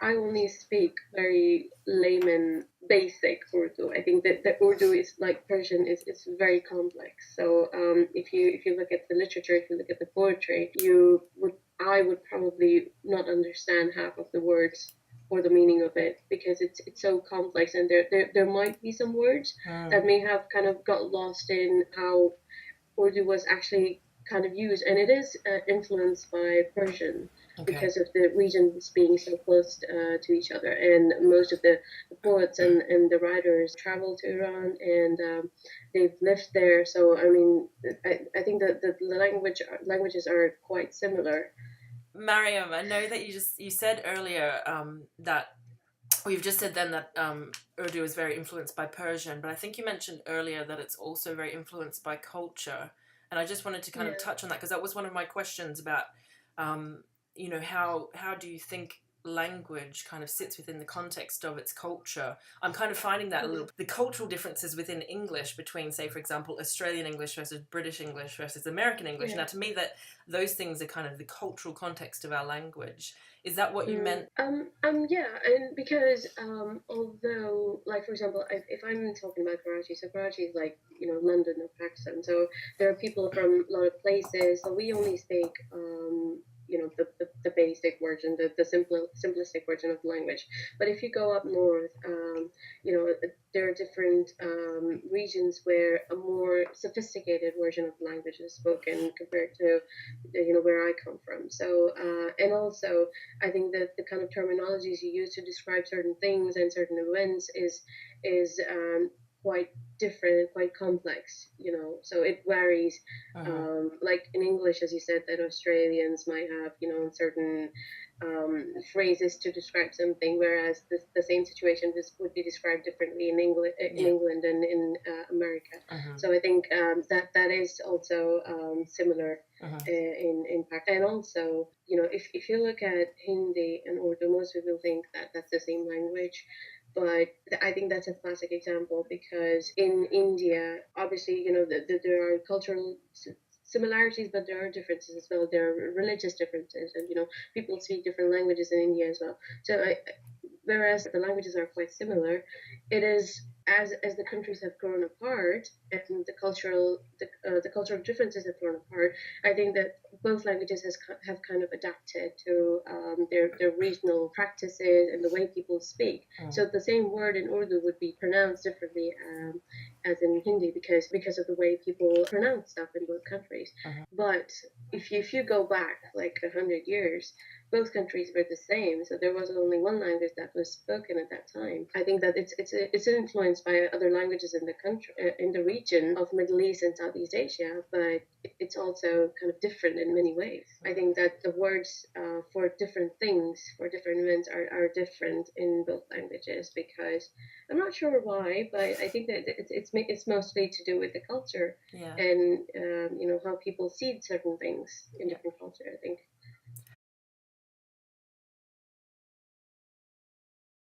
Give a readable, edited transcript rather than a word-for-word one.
I only speak very layman, basic Urdu. I think that the Urdu is like Persian is very complex. So if you look at the literature, if you look at the poetry, I would probably not understand half of the words or the meaning of it because it's so complex, and there might be some words that may have kind of got lost in how Urdu was actually kind of used, and it is influenced by Persian Okay. because of the regions being so close to each other. And most of the poets and the writers travel to Iran, and they've lived there. So I mean, I think that the languages are quite similar. Mariam, I know that you said earlier that well, you've just said then that Urdu is very influenced by Persian, but I think you mentioned earlier that it's also very influenced by culture. And I just wanted to kind of Yeah. touch on that because that was one of my questions about, um, how do you think language kind of sits within the context of its culture? I'm kind of finding that a little, the cultural differences within English between, say, for example, Australian English versus British English versus American English. Yeah. Now, to me, that those things are kind of the cultural context of our language. Is that what you Mm. meant? Yeah, and because although, like for example, if I'm talking about Karachi, so Karachi is like London or Pakistan, so there are people from a lot of places, so we only speak the basic version, the simplistic version of the language. But if you go up north, you know, there are different regions where a more sophisticated version of the language is spoken compared to where I come from. So and also I think that the kind of terminologies you use to describe certain things and certain events is quite different, quite complex. So it varies. Uh-huh. Like in English, as you said, that Australians might have certain phrases to describe something, whereas the same situation would be described differently in Yeah. England and in America. Uh-huh. So I think that is also similar Uh-huh. in fact. And also, if you look at Hindi and Urdu, most people think that that's the same language. But I think that's a classic example because in India, obviously, there are cultural similarities, but there are differences as well. There are religious differences, and people speak different languages in India as well. So whereas the languages are quite similar, it is as the countries have grown apart and the cultural differences have grown apart. I think that both languages have kind of adapted to their regional practices and the way people speak. Uh-huh. So the same word in Urdu would be pronounced differently as in Hindi because of the way people pronounce stuff in both countries. Uh-huh. But if you go back like 100 years, both countries were the same, so there was only one language that was spoken at that time. I think that it's influenced by other languages in the country, in the region of Middle East and Southeast Asia, but it's also kind of different in many ways. I think that the words for different things, for different events, are different in both languages because I'm not sure why, but I think that it's mostly to do with the culture Yeah. and how people see certain things in Yeah. different culture. I think.